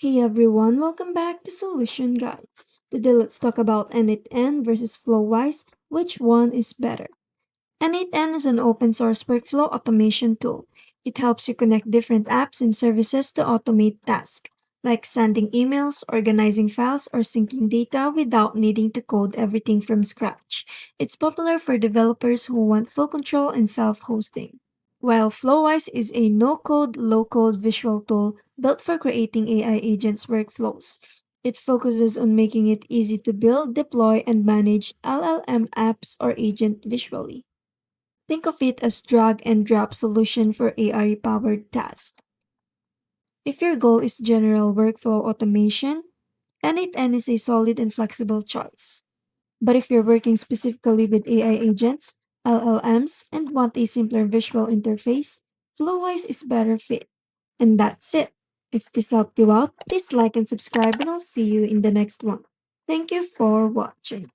Hey everyone, welcome back to Solution Guides. Today let's talk about N8N versus Flowise. Which one is better? N8N is an open source workflow automation tool. It helps you connect different apps and services to automate tasks, like sending emails, organizing files, or syncing data without needing to code everything from scratch. It's popular for developers who want full control and self hosting. While Flowise is a no-code, low-code visual tool built for creating AI agents workflows. It focuses on making it easy to build, deploy, and manage LLM apps or agent visually. Think of it as drag and drop solution for AI-powered tasks. If your goal is general workflow automation, N8N is a solid and flexible choice. But if you're working specifically with AI agents, LLMs, and want a simpler visual interface, Flowise is better fit. And that's it. If this helped you out, please like and subscribe and I'll see you in the next one. Thank you for watching.